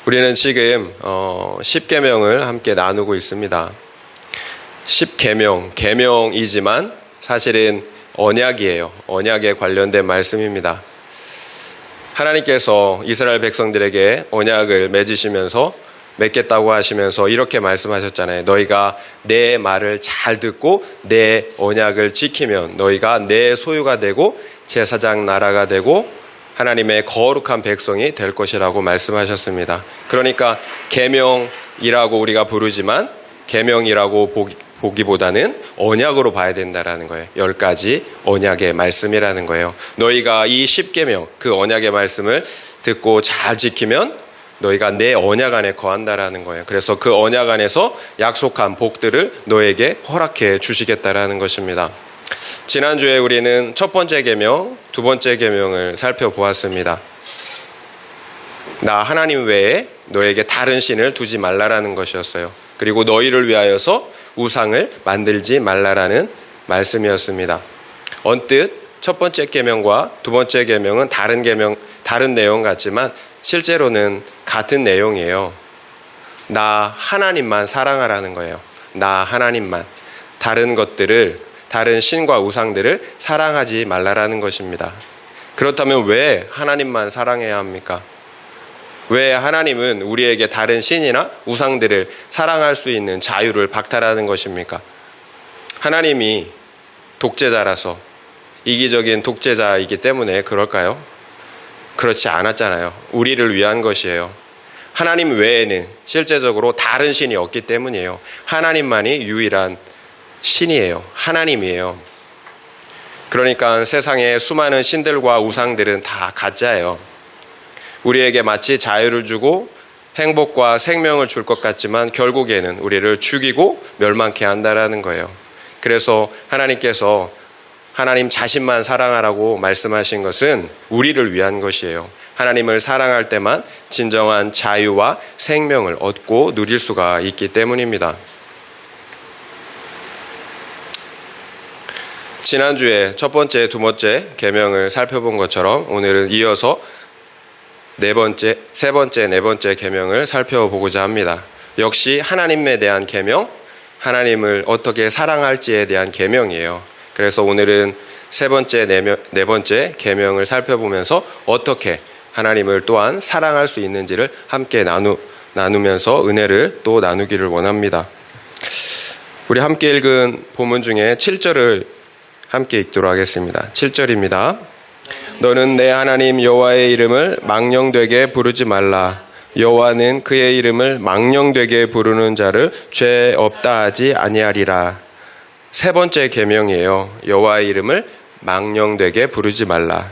우리는 지금 10계명을 함께 나누고 있습니다. 10계명, 계명이지만 사실은 언약이에요. 언약에 관련된 말씀입니다. 하나님께서 이스라엘 백성들에게 언약을 맺으시면서 맺겠다고 하시면서 이렇게 말씀하셨잖아요. 너희가 내 말을 잘 듣고 내 언약을 지키면 너희가 내 소유가 되고 제사장 나라가 되고 하나님의 거룩한 백성이 될 것이라고 말씀하셨습니다. 그러니까 계명이라고 우리가 부르지만 계명이라고 보기보다는 언약으로 봐야 된다라는 거예요. 10가지 언약의 말씀이라는 거예요. 너희가 이 10계명, 그 언약의 말씀을 듣고 잘 지키면 너희가 내 언약 안에 거한다라는 거예요. 그래서 그 언약 안에서 약속한 복들을 너에게 허락해 주시겠다라는 것입니다. 지난주에 우리는 첫 번째 계명, 두 번째 계명을 살펴보았습니다. 나 하나님 외에 너에게 다른 신을 두지 말라라는 것이었어요. 그리고 너희를 위하여서 우상을 만들지 말라라는 말씀이었습니다. 언뜻 첫 번째 계명과 두 번째 계명은 다른 내용 같지만 실제로는 같은 내용이에요. 나 하나님만 사랑하라는 거예요. 나 하나님만. 다른 신과 우상들을 사랑하지 말라라는 것입니다. 그렇다면 왜 하나님만 사랑해야 합니까? 왜 하나님은 우리에게 다른 신이나 우상들을 사랑할 수 있는 자유를 박탈하는 것입니까? 하나님이 독재자라서 이기적인 독재자이기 때문에 그럴까요? 그렇지 않았잖아요. 우리를 위한 것이에요. 하나님 외에는 실제적으로 다른 신이 없기 때문이에요. 하나님만이 유일한 신이에요. 하나님이에요. 그러니까 세상의 수많은 신들과 우상들은 다 가짜예요. 우리에게 마치 자유를 주고 행복과 생명을 줄 것 같지만 결국에는 우리를 죽이고 멸망케 한다라는 거예요. 그래서 하나님께서 하나님 자신만 사랑하라고 말씀하신 것은 우리를 위한 것이에요. 하나님을 사랑할 때만 진정한 자유와 생명을 얻고 누릴 수가 있기 때문입니다. 지난주에 첫 번째, 두 번째 계명을 살펴본 것처럼 오늘은 이어서 세 번째, 네 번째 계명을 살펴보고자 합니다. 역시 하나님에 대한 계명, 하나님을 어떻게 사랑할지에 대한 계명이에요. 그래서 오늘은 세 번째, 네 번째 계명을 살펴보면서 어떻게 하나님을 또한 사랑할 수 있는지를 함께 나누면서 은혜를 또 나누기를 원합니다. 우리 함께 읽은 본문 중에 7절을 함께 읽도록 하겠습니다. 7절입니다. 너는 내 하나님 여호와의 이름을 망령되게 부르지 말라. 여호와는 그의 이름을 망령되게 부르는 자를 죄 없다 하지 아니하리라. 세 번째 계명이에요. 여호와의 이름을 망령되게 부르지 말라.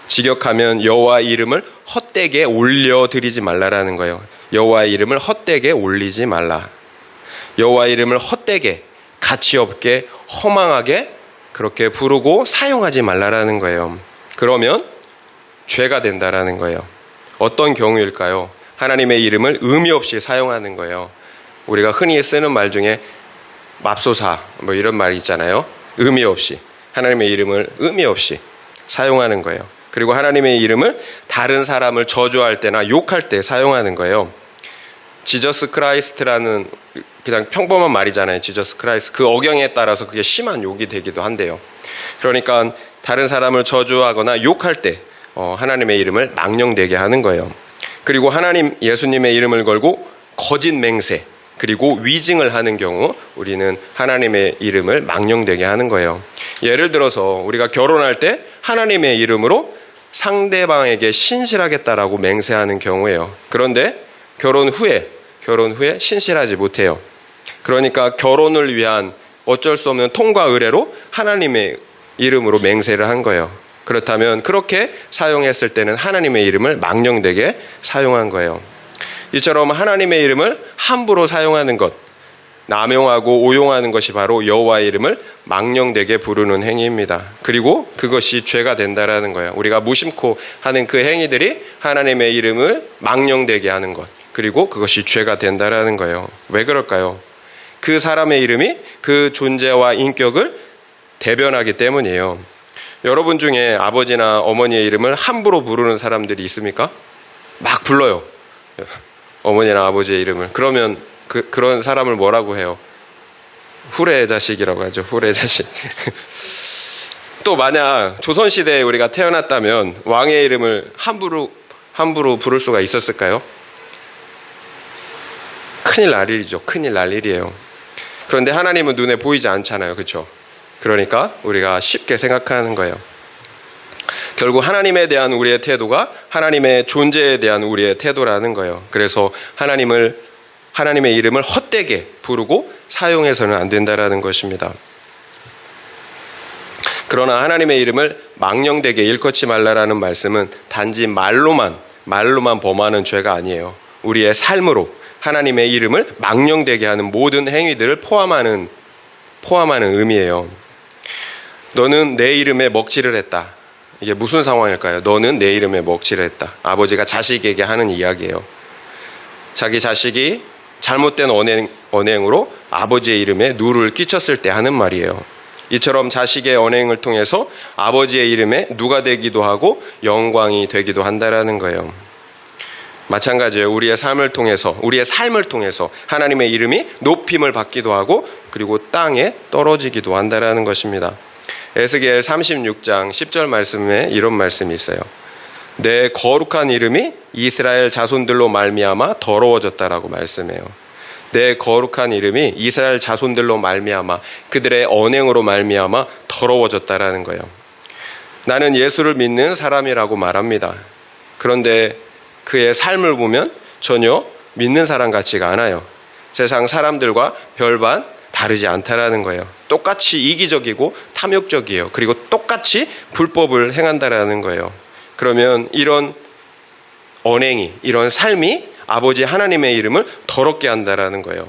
직역하면 여호와의 이름을 헛되게 올려드리지 말라라는 거예요. 여호와의 이름을 헛되게 올리지 말라. 여호와의 이름을 헛되게, 가치없게, 허망하게 그렇게 부르고 사용하지 말라라는 거예요. 그러면 죄가 된다라는 거예요. 어떤 경우일까요? 하나님의 이름을 의미 없이 사용하는 거예요. 우리가 흔히 쓰는 말 중에 맙소사 뭐 이런 말이 있잖아요. 의미 없이. 하나님의 이름을 의미 없이 사용하는 거예요. 그리고 하나님의 이름을 다른 사람을 저주할 때나 욕할 때 사용하는 거예요. 지저스 크라이스트라는 그냥 평범한 말이잖아요. 지저스 크라이스트. 그 억양에 따라서 그게 심한 욕이 되기도 한대요. 그러니까 다른 사람을 저주하거나 욕할 때 하나님의 이름을 망령되게 하는 거예요. 그리고 예수님의 이름을 걸고 거짓 맹세 그리고 위증을 하는 경우 우리는 하나님의 이름을 망령되게 하는 거예요. 예를 들어서 우리가 결혼할 때 하나님의 이름으로 상대방에게 신실하겠다라고 맹세하는 경우예요. 그런데 결혼 후에 신실하지 못해요. 그러니까 결혼을 위한 어쩔 수 없는 통과 의례로 하나님의 이름으로 맹세를 한 거예요. 그렇다면 그렇게 사용했을 때는 하나님의 이름을 망령되게 사용한 거예요. 이처럼 하나님의 이름을 함부로 사용하는 것, 남용하고 오용하는 것이 바로 여호와의 이름을 망령되게 부르는 행위입니다. 그리고 그것이 죄가 된다라는 거예요. 우리가 무심코 하는 그 행위들이 하나님의 이름을 망령되게 하는 것, 그리고 그것이 죄가 된다라는 거예요. 왜 그럴까요? 그 사람의 이름이 그 존재와 인격을 대변하기 때문이에요. 여러분 중에 아버지나 어머니의 이름을 함부로 부르는 사람들이 있습니까? 막 불러요. 어머니나 아버지의 이름을. 그러면 그런 사람을 뭐라고 해요? 후레 자식이라고 하죠. 후레 자식. 또 만약 조선시대에 우리가 태어났다면 왕의 이름을 함부로 부를 수가 있었을까요? 큰일 날 일이죠. 큰일 날 일이에요. 그런데 하나님은 눈에 보이지 않잖아요. 그렇죠? 그러니까 우리가 쉽게 생각하는 거예요. 결국 하나님에 대한 우리의 태도가 하나님의 존재에 대한 우리의 태도라는 거예요. 그래서 하나님의 이름을 헛되게 부르고 사용해서는 안 된다라는 것입니다. 그러나 하나님의 이름을 망령되게 일컫지 말라라는 말씀은 단지 말로만 범하는 죄가 아니에요. 우리의 삶으로 하나님의 이름을 망령되게 하는 모든 행위들을 포함하는 의미예요. 너는 내 이름에 먹칠을 했다. 이게 무슨 상황일까요? 너는 내 이름에 먹칠을 했다. 아버지가 자식에게 하는 이야기예요. 자기 자식이 잘못된 언행으로 아버지의 이름에 누를 끼쳤을 때 하는 말이에요. 이처럼 자식의 언행을 통해서 아버지의 이름에 누가 되기도 하고 영광이 되기도 한다라는 거예요. 마찬가지예요. 우리의 삶을 통해서 하나님의 이름이 높임을 받기도 하고 그리고 땅에 떨어지기도 한다라는 것입니다. 에스겔 36장 10절 말씀에 이런 말씀이 있어요. 내 거룩한 이름이 이스라엘 자손들로 말미암아 더러워졌다라고 말씀해요. 내 거룩한 이름이 이스라엘 자손들로 말미암아 그들의 언행으로 말미암아 더러워졌다라는 거예요. 나는 예수를 믿는 사람이라고 말합니다. 그런데 그의 삶을 보면 전혀 믿는 사람 같지가 않아요. 세상 사람들과 별반 다르지 않다라는 거예요. 똑같이 이기적이고 탐욕적이에요. 그리고 똑같이 불법을 행한다라는 거예요. 그러면 이런 언행이, 이런 삶이 아버지 하나님의 이름을 더럽게 한다라는 거예요.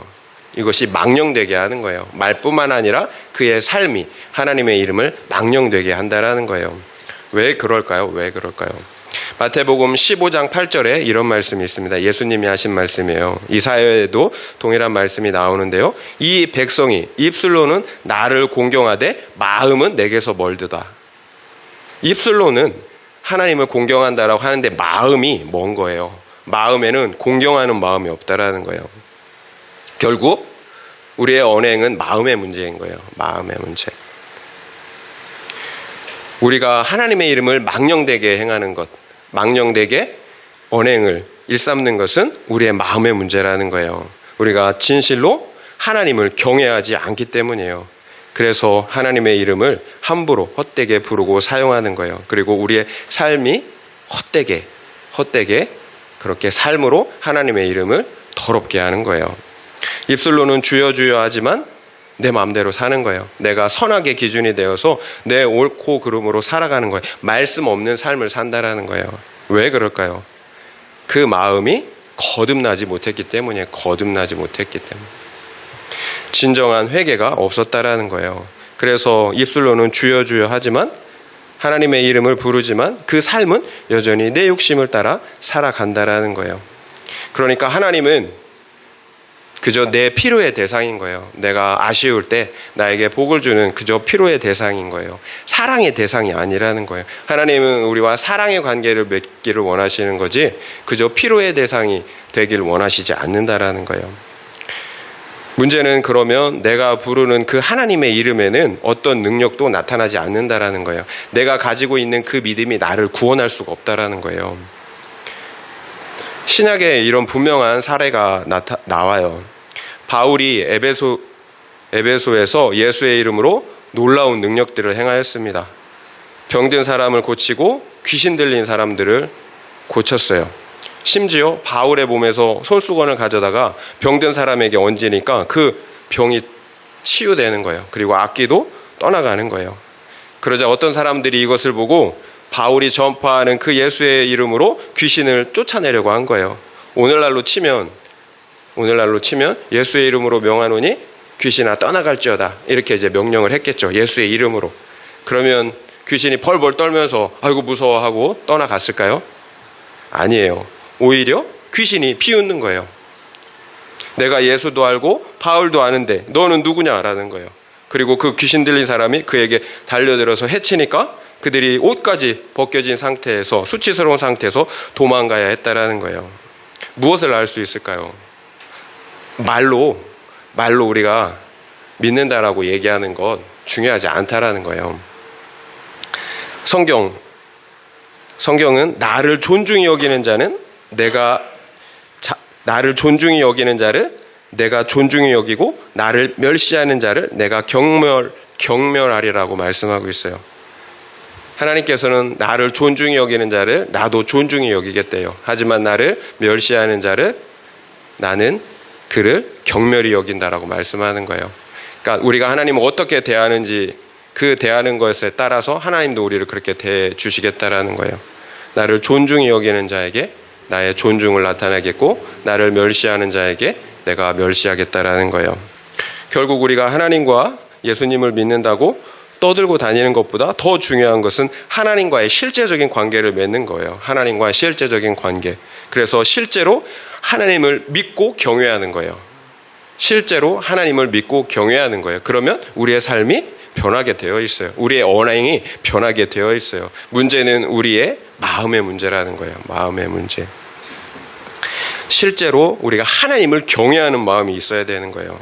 이것이 망령되게 하는 거예요. 말뿐만 아니라 그의 삶이 하나님의 이름을 망령되게 한다라는 거예요. 왜 그럴까요? 마태복음 15장 8절에 이런 말씀이 있습니다. 예수님이 하신 말씀이에요. 이사야에도 동일한 말씀이 나오는데요. 이 백성이 입술로는 나를 공경하되 마음은 내게서 멀드다. 입술로는 하나님을 공경한다라고 하는데 마음이 먼 거예요. 마음에는 공경하는 마음이 없다라는 거예요. 결국 우리의 언행은 마음의 문제인 거예요. 마음의 문제. 우리가 하나님의 이름을 망령되게 행하는 것, 망령되게 언행을 일삼는 것은 우리의 마음의 문제라는 거예요. 우리가 진실로 하나님을 경외하지 않기 때문이에요. 그래서 하나님의 이름을 함부로 헛되게 부르고 사용하는 거예요. 그리고 우리의 삶이 헛되게 그렇게 삶으로 하나님의 이름을 더럽게 하는 거예요. 입술로는 주여 주여 하지만 내 마음대로 사는 거예요. 내가 선악의 기준이 되어서 내 옳고 그름으로 살아가는 거예요. 말씀 없는 삶을 산다라는 거예요. 왜 그럴까요? 그 마음이 거듭나지 못했기 때문에 진정한 회개가 없었다라는 거예요. 그래서 입술로는 주여 주여 하지만 하나님의 이름을 부르지만 그 삶은 여전히 내 욕심을 따라 살아간다라는 거예요. 그러니까 하나님은 그저 내 필요의 대상인 거예요. 내가 아쉬울 때 나에게 복을 주는 그저 필요의 대상인 거예요. 사랑의 대상이 아니라는 거예요. 하나님은 우리와 사랑의 관계를 맺기를 원하시는 거지 그저 필요의 대상이 되길 원하시지 않는다라는 거예요. 문제는 그러면 내가 부르는 그 하나님의 이름에는 어떤 능력도 나타나지 않는다라는 거예요. 내가 가지고 있는 그 믿음이 나를 구원할 수가 없다라는 거예요. 신약에 이런 분명한 사례가 나와요. 바울이 에베소에서 예수의 이름으로 놀라운 능력들을 행하였습니다. 병든 사람을 고치고 귀신 들린 사람들을 고쳤어요. 심지어 바울의 몸에서 손수건을 가져다가 병든 사람에게 얹으니까 그 병이 치유되는 거예요. 그리고 악기도 떠나가는 거예요. 그러자 어떤 사람들이 이것을 보고 바울이 전파하는 그 예수의 이름으로 귀신을 쫓아내려고 한 거예요. 오늘날로 치면 예수의 이름으로 명하노니 귀신아 떠나갈지어다. 이렇게 이제 명령을 했겠죠. 예수의 이름으로. 그러면 귀신이 벌벌 떨면서 아이고 무서워하고 떠나갔을까요? 아니에요. 오히려 귀신이 비웃는 거예요. 내가 예수도 알고 바울도 아는데 너는 누구냐라는 거예요. 그리고 그 귀신 들린 사람이 그에게 달려들어서 해치니까 그들이 옷까지 벗겨진 상태에서 수치스러운 상태에서 도망가야 했다라는 거예요. 무엇을 알 수 있을까요? 말로 우리가 믿는다라고 얘기하는 것 중요하지 않다라는 거예요. 성경은 나를 존중히 여기는 자는 나를 존중히 여기는 자를 내가 존중히 여기고 나를 멸시하는 자를 내가 경멸하리라고 말씀하고 있어요. 하나님께서는 나를 존중히 여기는 자를 나도 존중히 여기겠대요. 하지만 나를 멸시하는 자를 나는 그를 경멸히 여긴다라고 말씀하는 거예요. 그러니까 우리가 하나님을 어떻게 대하는지 그 대하는 것에 따라서 하나님도 우리를 그렇게 대해 주시겠다라는 거예요. 나를 존중히 여기는 자에게 나의 존중을 나타내겠고 나를 멸시하는 자에게 내가 멸시하겠다라는 거예요. 결국 우리가 하나님과 예수님을 믿는다고 떠들고 다니는 것보다 더 중요한 것은 하나님과의 실제적인 관계를 맺는 거예요. 하나님과의 실제적인 관계. 그래서 실제로 하나님을 믿고 경외하는 거예요. 실제로 하나님을 믿고 경외하는 거예요. 그러면 우리의 삶이 변하게 되어 있어요. 우리의 언행이 변하게 되어 있어요. 문제는 우리의 마음의 문제라는 거예요. 마음의 문제. 실제로 우리가 하나님을 경외하는 마음이 있어야 되는 거예요.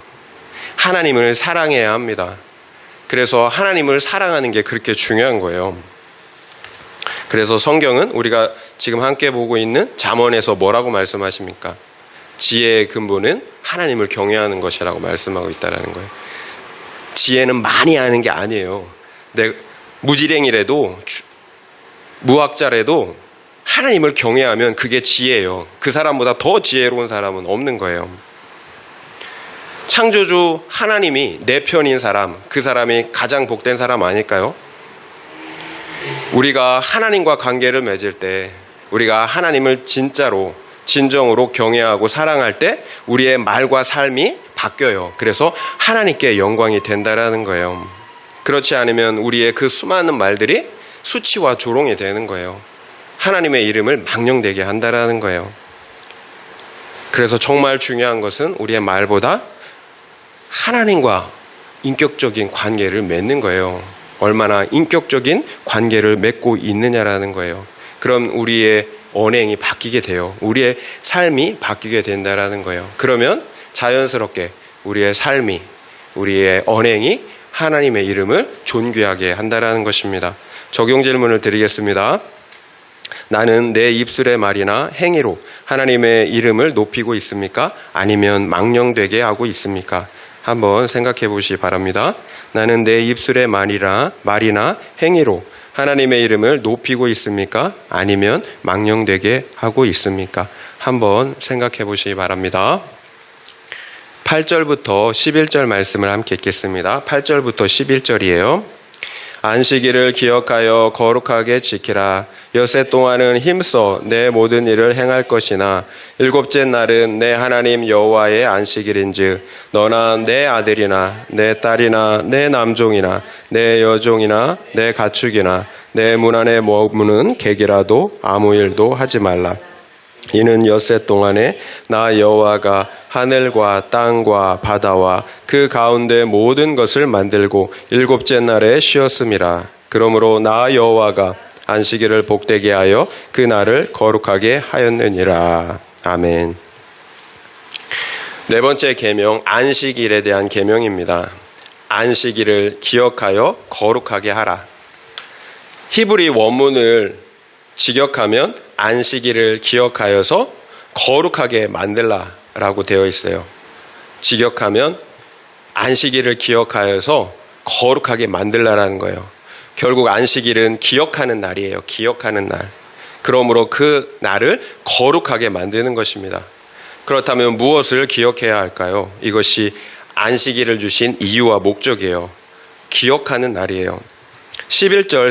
하나님을 사랑해야 합니다. 그래서 하나님을 사랑하는 게 그렇게 중요한 거예요. 그래서 성경은 우리가 지금 함께 보고 있는 잠언에서 뭐라고 말씀하십니까? 지혜의 근본은 하나님을 경외하는 것이라고 말씀하고 있다는 거예요. 지혜는 많이 아는 게 아니에요. 무지랭이라도 무학자라도 하나님을 경외하면 그게 지혜예요. 그 사람보다 더 지혜로운 사람은 없는 거예요. 창조주 하나님이 내 편인 사람, 그 사람이 가장 복된 사람 아닐까요? 우리가 하나님과 관계를 맺을 때, 우리가 하나님을 진정으로 경외하고 사랑할 때 우리의 말과 삶이 바뀌어요. 그래서 하나님께 영광이 된다라는 거예요. 그렇지 않으면 우리의 그 수많은 말들이 수치와 조롱이 되는 거예요. 하나님의 이름을 망령되게 한다라는 거예요. 그래서 정말 중요한 것은 우리의 말보다 하나님과 인격적인 관계를 맺는 거예요. 얼마나 인격적인 관계를 맺고 있느냐라는 거예요. 그럼 우리의 언행이 바뀌게 돼요. 우리의 삶이 바뀌게 된다라는 거예요. 그러면 자연스럽게 우리의 삶이, 우리의 언행이 하나님의 이름을 존귀하게 한다라는 것입니다. 적용 질문을 드리겠습니다. 나는 내 입술의 말이나 행위로 하나님의 이름을 높이고 있습니까? 아니면 망령되게 하고 있습니까? 한번 생각해 보시기 바랍니다. 나는 내 입술의 말이나 행위로 하나님의 이름을 높이고 있습니까? 아니면 망령되게 하고 있습니까? 한번 생각해 보시기 바랍니다. 8절부터 11절 말씀을 함께 읽겠습니다. 8절부터 11절이에요. 안식일을 기억하여 거룩하게 지키라. 엿새 동안은 힘써 내 모든 일을 행할 것이나 일곱째 날은 내 하나님 여호와의 안식일인즉 너나 내 아들이나 내 딸이나 내 남종이나 내 여종이나 내 가축이나 내 문 안에 머무는 객이라도 아무 일도 하지 말라. 이는 엿새 동안에 나 여호와가 하늘과 땅과 바다와 그 가운데 모든 것을 만들고 일곱째 날에 쉬었음이라. 그러므로 나 여호와가 안식일을 복되게 하여 그 날을 거룩하게 하였느니라. 아멘. 네 번째 계명, 안식일에 대한 계명입니다. 안식일을 기억하여 거룩하게 하라. 히브리 원문을 직역하면 안식일을 기억하여서 거룩하게 만들라라고 되어 있어요. 직역하면 안식일을 기억하여서 거룩하게 만들라라는 거예요. 결국 안식일은 기억하는 날이에요. 기억하는 날. 그러므로 그 날을 거룩하게 만드는 것입니다. 그렇다면 무엇을 기억해야 할까요? 이것이 안식일을 주신 이유와 목적이에요. 기억하는 날이에요. 11절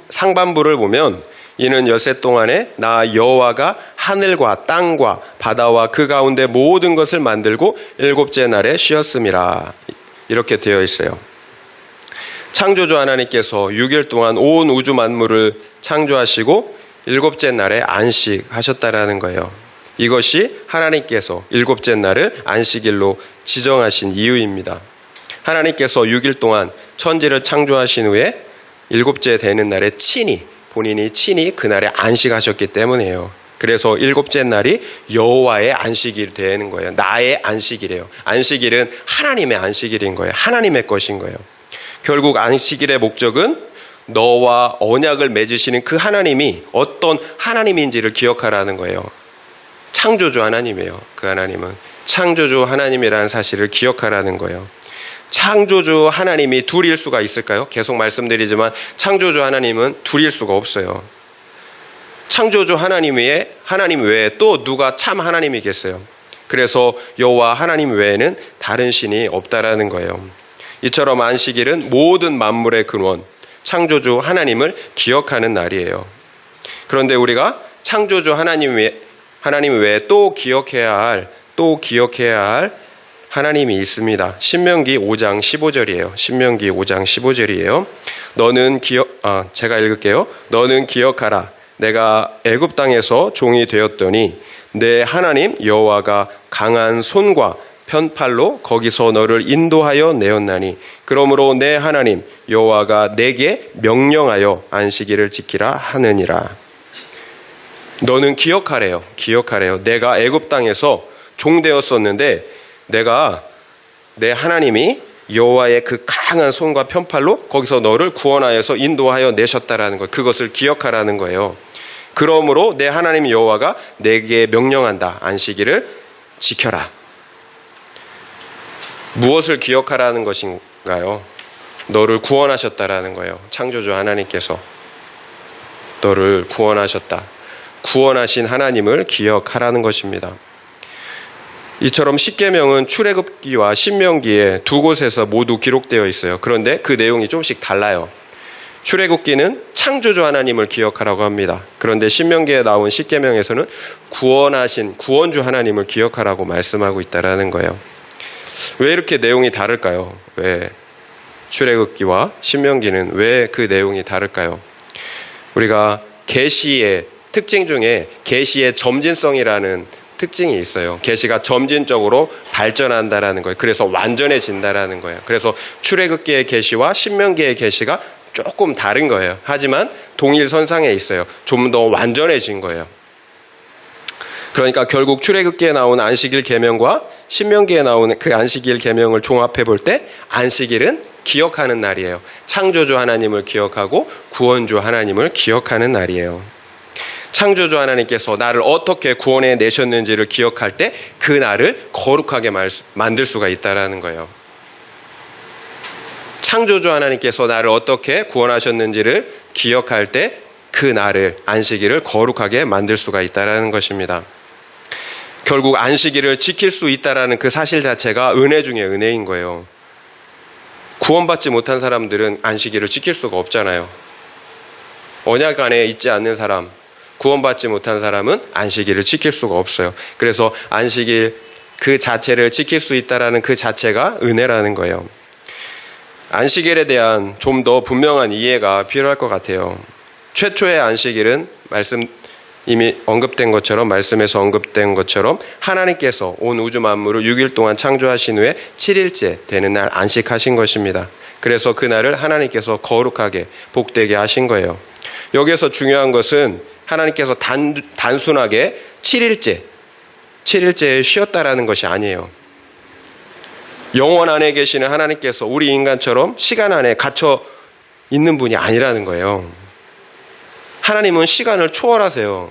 상반부를 보면 이는 엿새 동안에 나 여호와가 하늘과 땅과 바다와 그 가운데 모든 것을 만들고 일곱째 날에 쉬었음이라. 이렇게 되어 있어요. 창조주 하나님께서 6일 동안 온 우주 만물을 창조하시고 일곱째 날에 안식하셨다라는 거예요. 이것이 하나님께서 일곱째 날을 안식일로 지정하신 이유입니다. 하나님께서 6일 동안 천지를 창조하신 후에 일곱째 되는 날에 본인이 친히 그날에 안식하셨기 때문이에요. 그래서 일곱째 날이 여호와의 안식일이 되는 거예요. 나의 안식일이에요. 안식일은 하나님의 안식일인 거예요. 하나님의 것인 거예요. 결국 안식일의 목적은 너와 언약을 맺으시는 그 하나님이 어떤 하나님인지를 기억하라는 거예요. 창조주 하나님이에요. 그 하나님은 창조주 하나님이라는 사실을 기억하라는 거예요. 창조주 하나님이 둘일 수가 있을까요? 계속 말씀드리지만 창조주 하나님은 둘일 수가 없어요. 창조주 하나님 외에 또 누가 참 하나님이겠어요? 그래서 여호와 하나님 외에는 다른 신이 없다라는 거예요. 이처럼 안식일은 모든 만물의 근원, 창조주 하나님을 기억하는 날이에요. 그런데 우리가 창조주 하나님 외에 또 기억해야 할 하나님이 있습니다. 신명기 5장 15절이에요. 신명기 5장 15절이에요. 제가 읽을게요. 너는 기억하라. 내가 애굽 땅에서 종이 되었더니 내 하나님 여호와가 강한 손과 편팔로 거기서 너를 인도하여 내었나니 그러므로 내 하나님 여호와가 내게 명령하여 안식일을 지키라 하느니라. 너는 기억하래요. 내가 애굽 땅에서 종 되었었는데 내가 내 하나님이 여호와의 그 강한 손과 편팔로 거기서 너를 구원하여서 인도하여 내셨다라는 것, 그것을 기억하라는 거예요. 그러므로 내 하나님 여호와가 내게 명령한다. 안식일을 지켜라. 무엇을 기억하라는 것인가요? 너를 구원하셨다라는 거예요. 창조주 하나님께서 너를 구원하셨다. 구원하신 하나님을 기억하라는 것입니다. 이처럼 십계명은 출애굽기와 신명기에 두 곳에서 모두 기록되어 있어요. 그런데 그 내용이 조금씩 달라요. 출애굽기는 창조주 하나님을 기억하라고 합니다. 그런데 신명기에 나온 십계명에서는 구원하신 구원주 하나님을 기억하라고 말씀하고 있다라는 거예요. 왜 이렇게 내용이 다를까요? 왜 출애굽기와 신명기는 왜 그 내용이 다를까요? 우리가 계시의 특징 중에 계시의 점진성이라는 특징이 있어요. 계시가 점진적으로 발전한다라는 거예요. 그래서 완전해진다라는 거예요. 그래서 출애굽기의 계시와 신명기의 계시가 조금 다른 거예요. 하지만 동일선상에 있어요. 좀 더 완전해진 거예요. 그러니까 결국 출애굽기에 나온 안식일 계명과 신명기에 나오는 그 안식일 계명을 종합해 볼 때 안식일은 기억하는 날이에요. 창조주 하나님을 기억하고 구원주 하나님을 기억하는 날이에요. 창조주 하나님께서 나를 어떻게 구원해 내셨는지를 기억할 때 그 날을 거룩하게 만들 수가 있다라는 거예요. 창조주 하나님께서 나를 어떻게 구원하셨는지를 기억할 때 그 날을 안식일을 거룩하게 만들 수가 있다라는 것입니다. 결국 안식일을 지킬 수 있다라는 그 사실 자체가 은혜 중에 은혜인 거예요. 구원받지 못한 사람들은 안식일을 지킬 수가 없잖아요. 언약 안에 있지 않는 사람, 구원받지 못한 사람은 안식일을 지킬 수가 없어요. 그래서 안식일 그 자체를 지킬 수 있다라는 그 자체가 은혜라는 거예요. 안식일에 대한 좀 더 분명한 이해가 필요할 것 같아요. 최초의 안식일은 이미 언급된 것처럼, 말씀에서 언급된 것처럼 하나님께서 온 우주 만물을 6일 동안 창조하신 후에 7일째 되는 날 안식하신 것입니다. 그래서 그날을 하나님께서 거룩하게 복되게 하신 거예요. 여기에서 중요한 것은 하나님께서 단순하게 7일째에 쉬었다라는 것이 아니에요. 영원 안에 계시는 하나님께서 우리 인간처럼 시간 안에 갇혀 있는 분이 아니라는 거예요. 하나님은 시간을 초월하세요.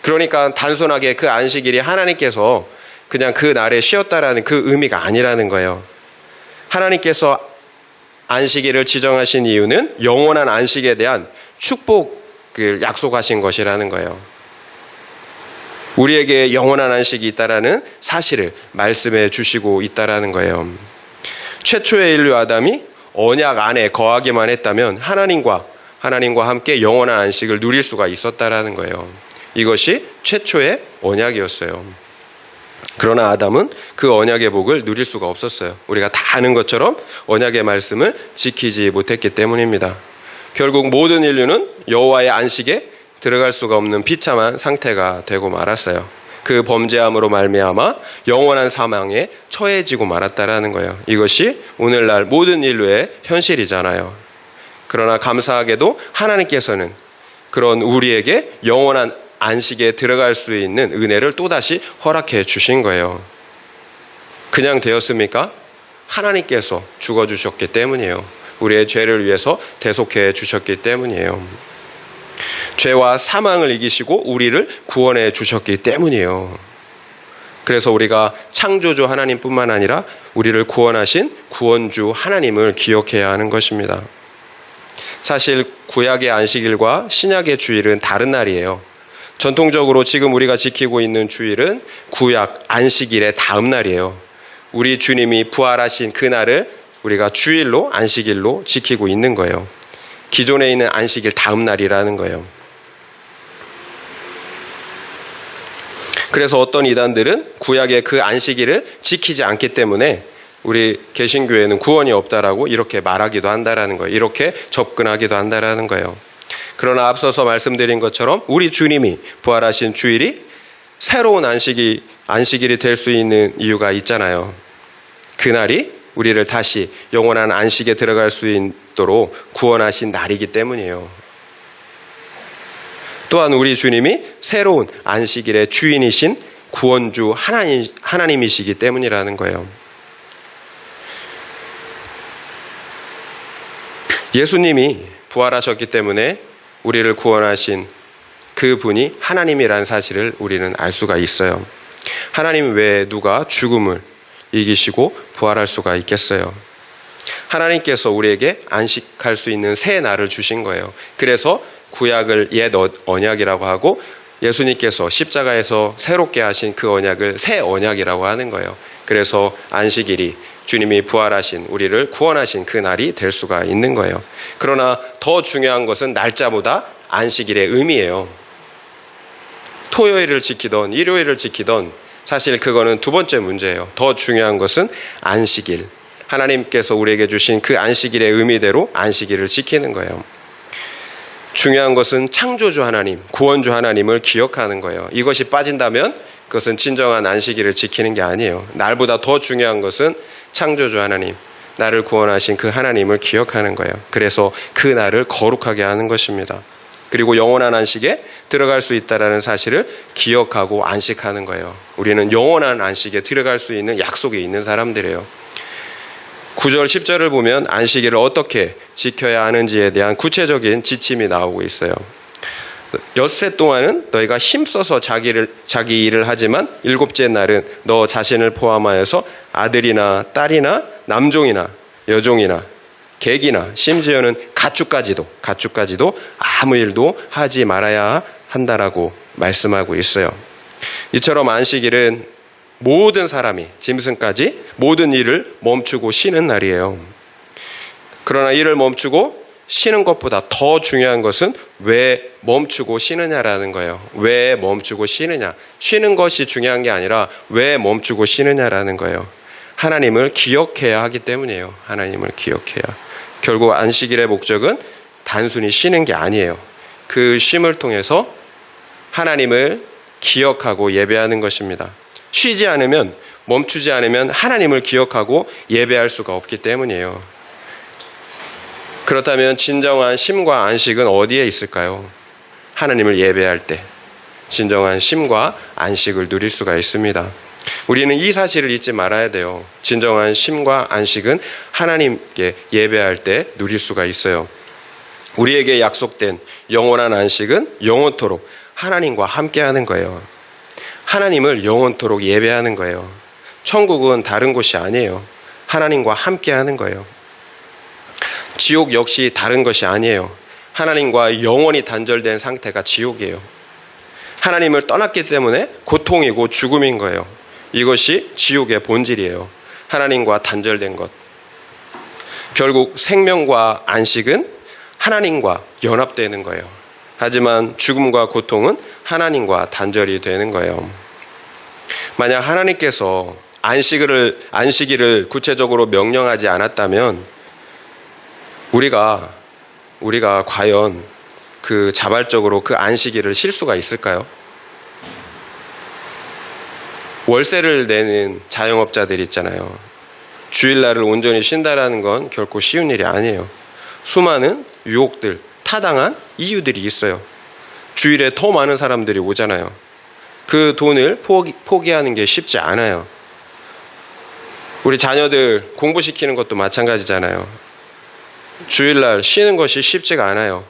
그러니까 단순하게 그 안식일이 하나님께서 그냥 그 날에 쉬었다라는 그 의미가 아니라는 거예요. 하나님께서 안식일을 지정하신 이유는 영원한 안식에 대한 축복을 약속하신 것이라는 거예요. 우리에게 영원한 안식이 있다라는 사실을 말씀해 주시고 있다라는 거예요. 최초의 인류 아담이 언약 안에 거하기만 했다면 하나님과 함께 영원한 안식을 누릴 수가 있었다라는 거예요. 이것이 최초의 언약이었어요. 그러나 아담은 그 언약의 복을 누릴 수가 없었어요. 우리가 다 아는 것처럼 언약의 말씀을 지키지 못했기 때문입니다. 결국 모든 인류는 여호와의 안식에 들어갈 수가 없는 비참한 상태가 되고 말았어요. 그 범죄함으로 말미암아 영원한 사망에 처해지고 말았다라는 거예요. 이것이 오늘날 모든 인류의 현실이잖아요. 그러나 감사하게도 하나님께서는 그런 우리에게 영원한 안식에 들어갈 수 있는 은혜를 또다시 허락해 주신 거예요. 그냥 되었습니까? 하나님께서 죽어주셨기 때문이에요. 우리의 죄를 위해서 대속해 주셨기 때문이에요. 죄와 사망을 이기시고 우리를 구원해 주셨기 때문이에요. 그래서 우리가 창조주 하나님뿐만 아니라 우리를 구원하신 구원주 하나님을 기억해야 하는 것입니다. 사실 구약의 안식일과 신약의 주일은 다른 날이에요. 전통적으로 지금 우리가 지키고 있는 주일은 구약 안식일의 다음 날이에요. 우리 주님이 부활하신 그날을 우리가 주일로 안식일로 지키고 있는 거예요. 기존에 있는 안식일 다음 날이라는 거예요. 그래서 어떤 이단들은 구약의 그 안식일을 지키지 않기 때문에 우리 개신교회는 구원이 없다라고 이렇게 말하기도 한다라는 거예요. 이렇게 접근하기도 한다라는 거예요. 그러나 앞서서 말씀드린 것처럼 우리 주님이 부활하신 주일이 새로운 안식일이 될 수 있는 이유가 있잖아요. 그날이 우리를 다시 영원한 안식에 들어갈 수 있도록 구원하신 날이기 때문이에요. 또한 우리 주님이 새로운 안식일의 주인이신 구원주 하나님이시기 때문이라는 거예요. 예수님이 부활하셨기 때문에 우리를 구원하신 그 분이 하나님이라는 사실을 우리는 알 수가 있어요. 하나님 외에 누가 죽음을 이기시고 부활할 수가 있겠어요? 하나님께서 우리에게 안식할 수 있는 새 날을 주신 거예요. 그래서 구약을 옛 언약이라고 하고 예수님께서 십자가에서 새롭게 하신 그 언약을 새 언약이라고 하는 거예요. 그래서 안식일이 주님이 부활하신 우리를 구원하신 그 날이 될 수가 있는 거예요. 그러나 더 중요한 것은 날짜보다 안식일의 의미예요. 토요일을 지키던 일요일을 지키던 사실 그거는 두 번째 문제예요. 더 중요한 것은 안식일. 하나님께서 우리에게 주신 그 안식일의 의미대로 안식일을 지키는 거예요. 중요한 것은 창조주 하나님, 구원주 하나님을 기억하는 거예요. 이것이 빠진다면 그것은 진정한 안식일을 지키는 게 아니에요. 날보다 더 중요한 것은 창조주 하나님, 나를 구원하신 그 하나님을 기억하는 거예요. 그래서 그 날을 거룩하게 하는 것입니다. 그리고 영원한 안식에 들어갈 수 있다는 사실을 기억하고 안식하는 거예요. 우리는 영원한 안식에 들어갈 수 있는 약속이 있는 사람들이에요. 9절 10절을 보면 안식일을 어떻게 지켜야 하는지에 대한 구체적인 지침이 나오고 있어요. 엿새 동안은 너희가 힘써서 자기 일을 하지만 일곱째 날은 너 자신을 포함하여서 아들이나 딸이나 남종이나 여종이나 객이나 심지어는 가축까지도 아무 일도 하지 말아야 한다라고 말씀하고 있어요. 이처럼 안식일은 모든 사람이 짐승까지 모든 일을 멈추고 쉬는 날이에요. 그러나 일을 멈추고 쉬는 것보다 더 중요한 것은 왜 멈추고 쉬느냐라는 거예요. 왜 멈추고 쉬느냐. 쉬는 것이 중요한 게 아니라 왜 멈추고 쉬느냐라는 거예요. 하나님을 기억해야 하기 때문이에요. 하나님을 기억해야. 결국 안식일의 목적은 단순히 쉬는 게 아니에요. 그 쉼을 통해서 하나님을 기억하고 예배하는 것입니다. 쉬지 않으면, 멈추지 않으면 하나님을 기억하고 예배할 수가 없기 때문이에요. 그렇다면 진정한 쉼과 안식은 어디에 있을까요? 하나님을 예배할 때 진정한 쉼과 안식을 누릴 수가 있습니다. 우리는 이 사실을 잊지 말아야 돼요. 진정한 쉼과 안식은 하나님께 예배할 때 누릴 수가 있어요. 우리에게 약속된 영원한 안식은 영원토록 하나님과 함께하는 거예요. 하나님을 영원토록 예배하는 거예요. 천국은 다른 곳이 아니에요. 하나님과 함께하는 거예요. 지옥 역시 다른 것이 아니에요. 하나님과 영원히 단절된 상태가 지옥이에요. 하나님을 떠났기 때문에 고통이고 죽음인 거예요. 이것이 지옥의 본질이에요. 하나님과 단절된 것. 결국 생명과 안식은 하나님과 연합되는 거예요. 하지만 죽음과 고통은 하나님과 단절이 되는 거예요. 만약 하나님께서 안식일을 구체적으로 명령하지 않았다면 우리가 과연 자발적으로 그 안식일을 쉴 수가 있을까요? 월세를 내는 자영업자들 있잖아요. 주일날을 온전히 쉰다라는 건 결코 쉬운 일이 아니에요. 수많은 유혹들, 타당한 이유들이 있어요. 주일에 더 많은 사람들이 오잖아요. 그 돈을 포기하는 게 쉽지 않아요. 우리 자녀들 공부시키는 것도 마찬가지잖아요. 주일날 쉬는 것이 쉽지가 않아요.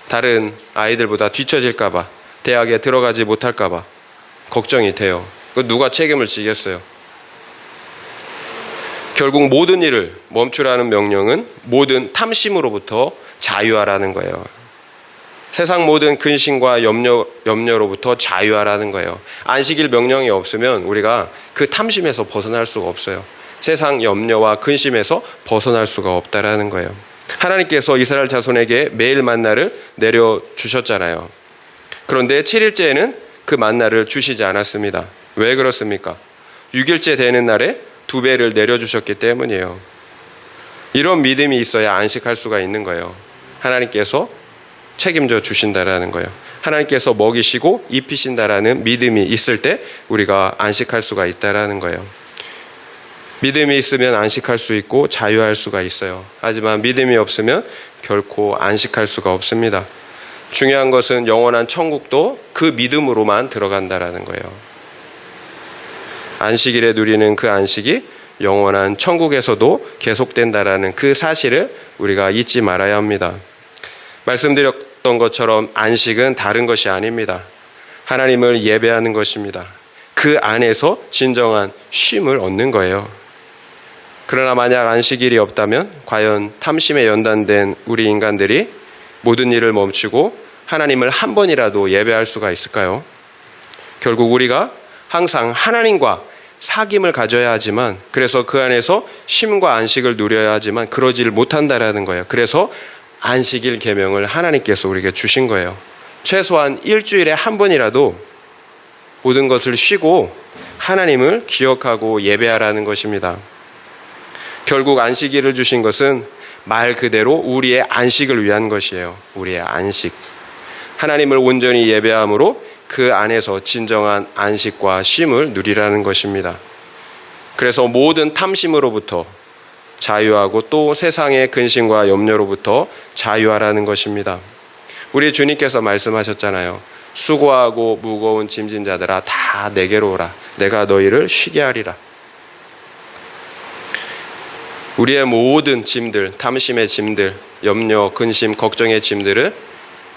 다른 아이들보다 뒤처질까봐, 대학에 들어가지 못할까봐 걱정이 돼요. 누가 책임을 지겠어요? 결국 모든 일을 멈추라는 명령은 모든 탐심으로부터 자유하라는 거예요. 세상 모든 근심과 염려로부터 자유하라는 거예요. 안식일 명령이 없으면 우리가 그 탐심에서 벗어날 수가 없어요. 세상 염려와 근심에서 벗어날 수가 없다라는 거예요. 하나님께서 이스라엘 자손에게 매일 만나를 내려주셨잖아요. 그런데 7일째에는 그 만나를 주시지 않았습니다. 왜 그렇습니까? 6일째 되는 날에 2배를 내려주셨기 때문이에요. 이런 믿음이 있어야 안식할 수가 있는 거예요. 하나님께서 책임져 주신다라는 거예요. 하나님께서 먹이시고 입히신다라는 믿음이 있을 때 우리가 안식할 수가 있다라는 거예요. 믿음이 있으면 안식할 수 있고 자유할 수가 있어요. 하지만 믿음이 없으면 결코 안식할 수가 없습니다. 중요한 것은 영원한 천국도 그 믿음으로만 들어간다라는 거예요. 안식일에 누리는 그 안식이 영원한 천국에서도 계속된다라는 그 사실을 우리가 잊지 말아야 합니다. 말씀드렸던 것처럼 안식은 다른 것이 아닙니다. 하나님을 예배하는 것입니다. 그 안에서 진정한 쉼을 얻는 거예요. 그러나 만약 안식일이 없다면 과연 탐심에 연단된 우리 인간들이 모든 일을 멈추고 하나님을 한 번이라도 예배할 수가 있을까요? 결국 우리가 항상 하나님과 사귐을 가져야 하지만, 그래서 그 안에서 쉼과 안식을 누려야 하지만 그러지를 못한다라는 거예요. 그래서 안식일 계명을 하나님께서 우리에게 주신 거예요. 최소한 일주일에 한 번이라도 모든 것을 쉬고 하나님을 기억하고 예배하라는 것입니다. 결국 안식일을 주신 것은 말 그대로 우리의 안식을 위한 것이에요. 우리의 안식. 하나님을 온전히 예배함으로 그 안에서 진정한 안식과 쉼을 누리라는 것입니다. 그래서 모든 탐심으로부터 자유하고 또 세상의 근심과 염려로부터 자유하라는 것입니다. 우리 주님께서 말씀하셨잖아요. 수고하고 무거운 짐진 자들아 다 내게로 오라. 내가 너희를 쉬게 하리라. 우리의 모든 짐들, 탐심의 짐들, 염려, 근심, 걱정의 짐들을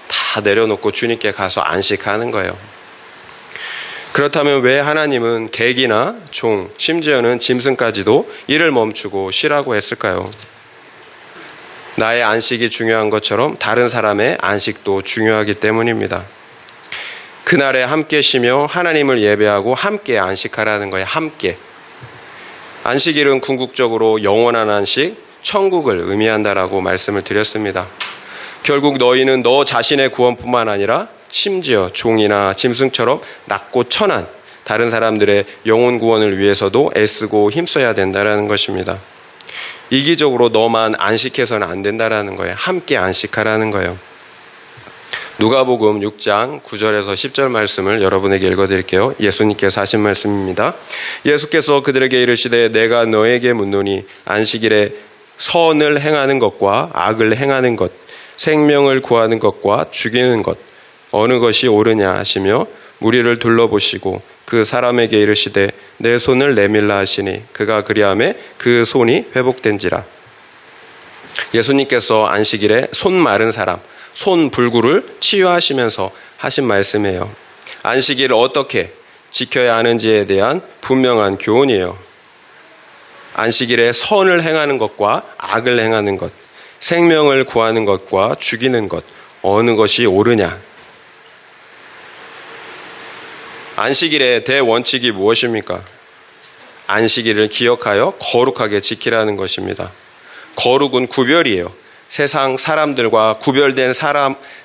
다 내려놓고 주님께 가서 안식하는 거예요. 그렇다면 왜 하나님은 객이나 종, 심지어는 짐승까지도 일을 멈추고 쉬라고 했을까요? 나의 안식이 중요한 것처럼 다른 사람의 안식도 중요하기 때문입니다. 그날에 함께 쉬며 하나님을 예배하고 함께 안식하라는 거예요. 함께. 안식일은 궁극적으로 영원한 안식, 천국을 의미한다라고 말씀을 드렸습니다. 결국 너희는 너 자신의 구원뿐만 아니라 심지어 종이나 짐승처럼 낮고 천한 다른 사람들의 영혼 구원을 위해서도 애쓰고 힘써야 된다는 것입니다. 이기적으로 너만 안식해서는 안 된다는 거예요. 함께 안식하라는 거예요. 누가복음 6장 9절에서 10절 말씀을 여러분에게 읽어드릴게요. 예수님께서 하신 말씀입니다. 예수께서 그들에게 이르시되 내가 너에게 묻노니 안식일에 선을 행하는 것과 악을 행하는 것, 생명을 구하는 것과 죽이는 것 어느 것이 옳으냐 하시며 무리를 둘러보시고 그 사람에게 이르시되 내 손을 내밀라 하시니 그가 그리하매 그 손이 회복된지라. 예수님께서 안식일에 손 마른 사람, 손 불구를 치유하시면서 하신 말씀이에요. 안식일을 어떻게 지켜야 하는지에 대한 분명한 교훈이에요. 안식일에 선을 행하는 것과 악을 행하는 것, 생명을 구하는 것과 죽이는 것, 어느 것이 옳으냐. 안식일의 대원칙이 무엇입니까? 안식일을 기억하여 거룩하게 지키라는 것입니다. 거룩은 구별이에요. 세상 사람들과 구별된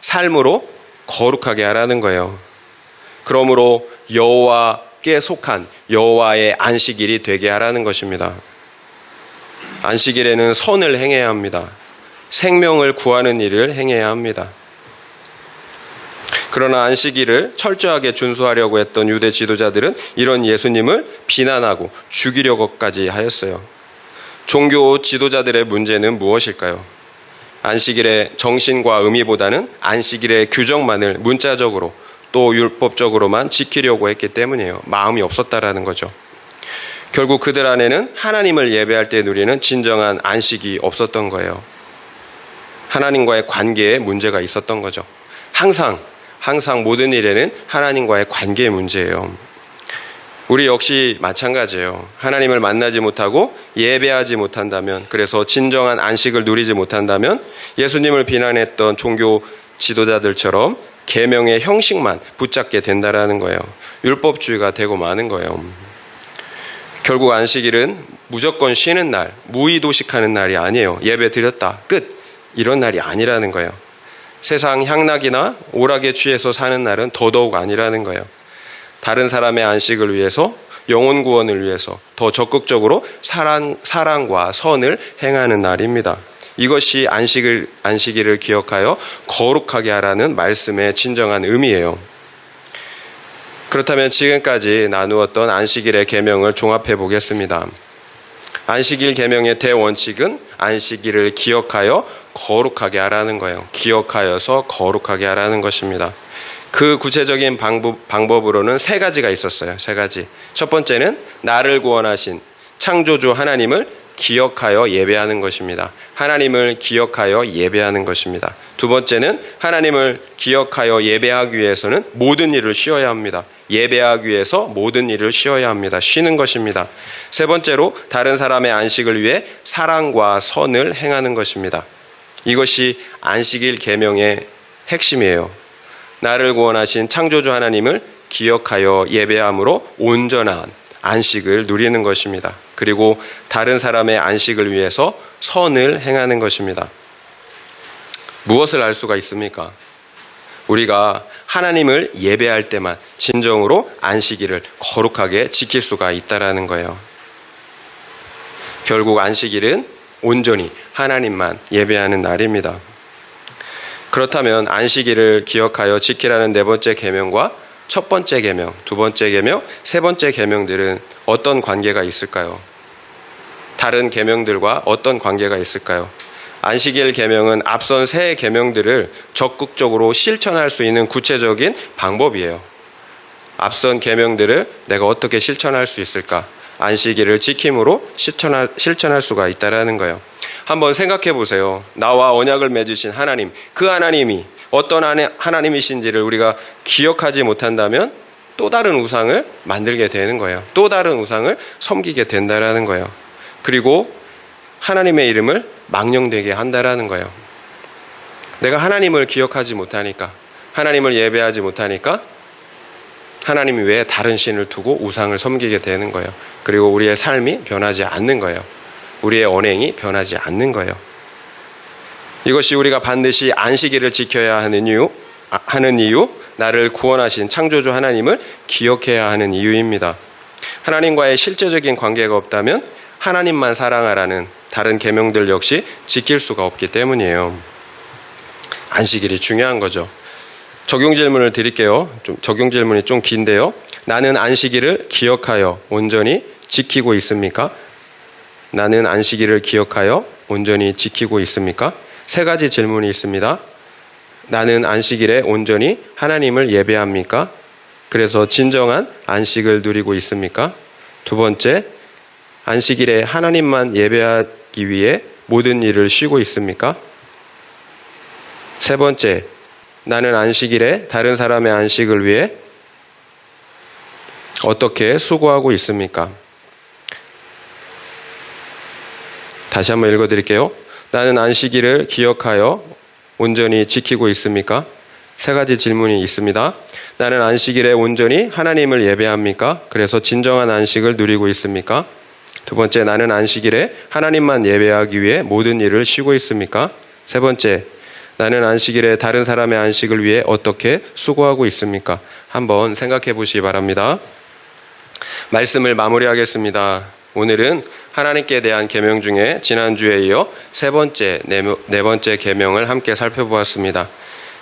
삶으로 거룩하게 하라는 거예요. 그러므로 여호와께 속한 여호와의 안식일이 되게 하라는 것입니다. 안식일에는 선을 행해야 합니다. 생명을 구하는 일을 행해야 합니다. 그러나 안식일을 철저하게 준수하려고 했던 유대 지도자들은 이런 예수님을 비난하고 죽이려고까지 하였어요. 종교 지도자들의 문제는 무엇일까요? 안식일의 정신과 의미보다는 안식일의 규정만을 문자적으로 또 율법적으로만 지키려고 했기 때문이에요. 마음이 없었다라는 거죠. 결국 그들 안에는 하나님을 예배할 때 누리는 진정한 안식이 없었던 거예요. 하나님과의 관계에 문제가 있었던 거죠. 항상 모든 일에는 하나님과의 관계의 문제예요. 우리 역시 마찬가지예요. 하나님을 만나지 못하고 예배하지 못한다면, 그래서 진정한 안식을 누리지 못한다면 예수님을 비난했던 종교 지도자들처럼 계명의 형식만 붙잡게 된다라는 거예요. 율법주의가 되고 마는 거예요. 결국 안식일은 무조건 쉬는 날, 무의도식하는 날이 아니에요. 예배 드렸다, 끝. 이런 날이 아니라는 거예요. 세상 향락이나 오락에 취해서 사는 날은 더더욱 아니라는 거예요. 다른 사람의 안식을 위해서, 영혼 구원을 위해서 더 적극적으로 사랑과 선을 행하는 날입니다. 이것이 안식일을 기억하여 거룩하게 하라는 말씀의 진정한 의미예요. 그렇다면 지금까지 나누었던 안식일의 계명을 종합해 보겠습니다. 안식일 계명의 대원칙은 안식일을 기억하여 거룩하게 하라는 거예요. 기억하여서 거룩하게 하라는 것입니다. 그 구체적인 방법으로는 세 가지가 있었어요. 세 가지. 첫 번째는 나를 구원하신 창조주 하나님을 기억하여 예배하는 것입니다. 하나님을 기억하여 예배하는 것입니다. 두 번째는 하나님을 기억하여 예배하기 위해서는 모든 일을 쉬어야 합니다. 예배하기 위해서 모든 일을 쉬어야 합니다. 쉬는 것입니다. 세 번째로 다른 사람의 안식을 위해 사랑과 선을 행하는 것입니다. 이것이 안식일 계명의 핵심이에요. 나를 구원하신 창조주 하나님을 기억하여 예배함으로 온전한 안식을 누리는 것입니다. 그리고 다른 사람의 안식을 위해서 선을 행하는 것입니다. 무엇을 알 수가 있습니까? 우리가 하나님을 예배할 때만 진정으로 안식일을 거룩하게 지킬 수가 있다는 거예요. 결국 안식일은 온전히 하나님만 예배하는 날입니다. 그렇다면 안식일을 기억하여 지키라는 네 번째 계명과 첫 번째 계명, 두 번째 계명, 세 번째 계명들은 어떤 관계가 있을까요? 다른 계명들과 어떤 관계가 있을까요? 안식일 계명은 앞선 세 계명들을 적극적으로 실천할 수 있는 구체적인 방법이에요. 앞선 계명들을 내가 어떻게 실천할 수 있을까? 안식일을 지킴으로 실천할 수가 있다는 거예요. 한번 생각해 보세요. 나와 언약을 맺으신 하나님, 그 하나님이 어떤 하나님이신지를 우리가 기억하지 못한다면 또 다른 우상을 만들게 되는 거예요. 또 다른 우상을 섬기게 된다는 거예요. 그리고 하나님의 이름을 망령되게 한다는 거예요. 내가 하나님을 기억하지 못하니까, 하나님을 예배하지 못하니까 하나님 외에 다른 신을 두고 우상을 섬기게 되는 거예요. 그리고 우리의 삶이 변하지 않는 거예요. 우리의 언행이 변하지 않는 거예요. 이것이 우리가 반드시 안식일을 지켜야 하는 이유, 나를 구원하신 창조주 하나님을 기억해야 하는 이유입니다. 하나님과의 실제적인 관계가 없다면 하나님만 사랑하라는 다른 계명들 역시 지킬 수가 없기 때문이에요. 안식일이 중요한 거죠. 적용 질문을 드릴게요. 적용 질문이 좀 긴데요. 나는 안식일을 기억하여 온전히 지키고 있습니까? 나는 안식일을 기억하여 온전히 지키고 있습니까? 세 가지 질문이 있습니다. 나는 안식일에 온전히 하나님을 예배합니까? 그래서 진정한 안식을 누리고 있습니까? 두 번째, 안식일에 하나님만 예배하기 위해 모든 일을 쉬고 있습니까? 세 번째, 나는 안식일에 다른 사람의 안식을 위해 어떻게 수고하고 있습니까? 다시 한번 읽어드릴게요. 나는 안식일을 기억하여 온전히 지키고 있습니까? 세 가지 질문이 있습니다. 나는 안식일에 온전히 하나님을 예배합니까? 그래서 진정한 안식을 누리고 있습니까? 두 번째, 나는 안식일에 하나님만 예배하기 위해 모든 일을 쉬고 있습니까? 세 번째, 나는 안식일에 다른 사람의 안식을 위해 어떻게 수고하고 있습니까? 한번 생각해 보시기 바랍니다. 말씀을 마무리하겠습니다. 오늘은 하나님께 대한 계명 중에 지난주에 이어 네 번째 계명을 함께 살펴보았습니다.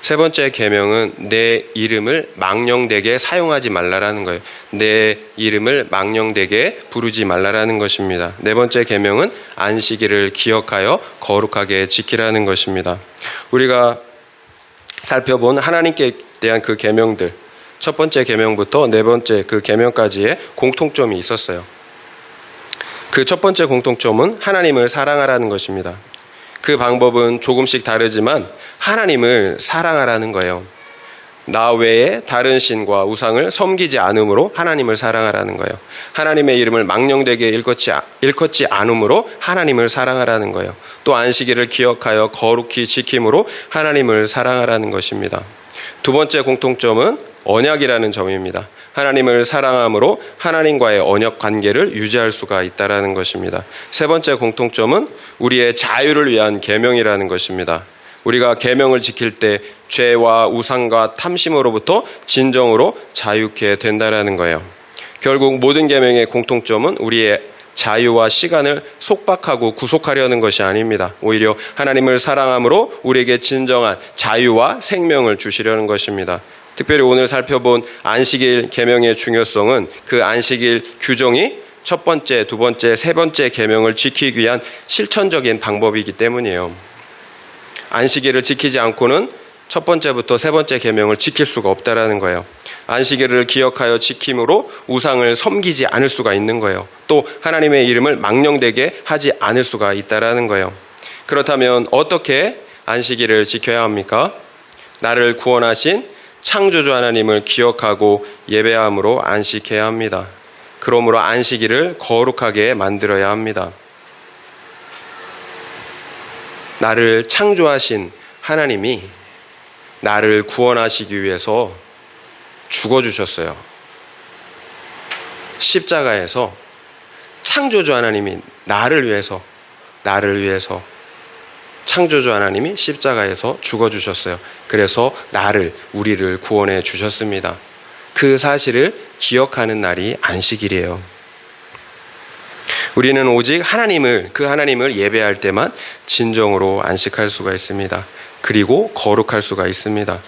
세 번째 계명은 내 이름을 망령되게 사용하지 말라라는 거예요. 내 이름을 망령되게 부르지 말라라는 것입니다. 네 번째 계명은 안식일을 기억하여 거룩하게 지키라는 것입니다. 우리가 살펴본 하나님께 대한 그 계명들, 첫 번째 계명부터 네 번째 그 계명까지의 공통점이 있었어요. 그 첫 번째 공통점은 하나님을 사랑하라는 것입니다. 그 방법은 조금씩 다르지만 하나님을 사랑하라는 거예요. 나 외에 다른 신과 우상을 섬기지 않음으로 하나님을 사랑하라는 거예요. 하나님의 이름을 망령되게 일컫지 않음으로 하나님을 사랑하라는 거예요. 또 안식일을 기억하여 거룩히 지킴으로 하나님을 사랑하라는 것입니다. 두 번째 공통점은 언약이라는 점입니다. 하나님을 사랑함으로 하나님과의 언약 관계를 유지할 수가 있다는 것입니다. 세 번째 공통점은 우리의 자유를 위한 계명이라는 것입니다. 우리가 계명을 지킬 때 죄와 우상과 탐심으로부터 진정으로 자유케 된다는 거예요. 결국 모든 계명의 공통점은 우리의 자유와 시간을 속박하고 구속하려는 것이 아닙니다. 오히려 하나님을 사랑함으로 우리에게 진정한 자유와 생명을 주시려는 것입니다. 특별히 오늘 살펴본 안식일 계명의 중요성은 그 안식일 규정이 첫 번째, 두 번째, 세 번째 계명을 지키기 위한 실천적인 방법이기 때문이에요. 안식일을 지키지 않고는 첫 번째부터 세 번째 계명을 지킬 수가 없다라는 거예요. 안식일을 기억하여 지킴으로 우상을 섬기지 않을 수가 있는 거예요. 또 하나님의 이름을 망령되게 하지 않을 수가 있다라는 거예요. 그렇다면 어떻게 안식일을 지켜야 합니까? 나를 구원하신 창조주 하나님을 기억하고 예배함으로 안식해야 합니다. 그러므로 안식일을 거룩하게 만들어야 합니다. 나를 창조하신 하나님이 나를 구원하시기 위해서 죽어주셨어요. 십자가에서 창조주 하나님이 나를 위해서 창조주 하나님이 십자가에서 죽어주셨어요. 그래서 우리를 구원해 주셨습니다. 그 사실을 기억하는 날이 안식일이에요. 우리는 오직 그 하나님을 예배할 때만 진정으로 안식할 수가 있습니다. 그리고 거룩할 수가 있습니다.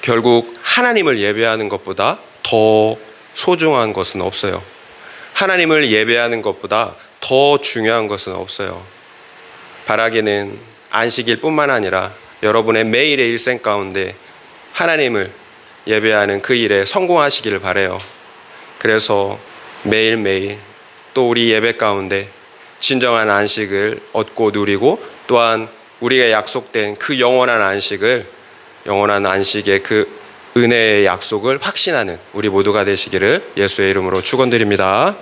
결국 하나님을 예배하는 것보다 더 소중한 것은 없어요. 하나님을 예배하는 것보다 더 중요한 것은 없어요. 바라기는 안식일뿐만 아니라 여러분의 매일의 일생 가운데 하나님을 예배하는 그 일에 성공하시기를 바라요. 그래서 매일매일 또 우리 예배 가운데 진정한 안식을 얻고 누리고 또한 우리가 약속된 그 영원한 안식의 그 은혜의 약속을 확신하는 우리 모두가 되시기를 예수의 이름으로 축원드립니다.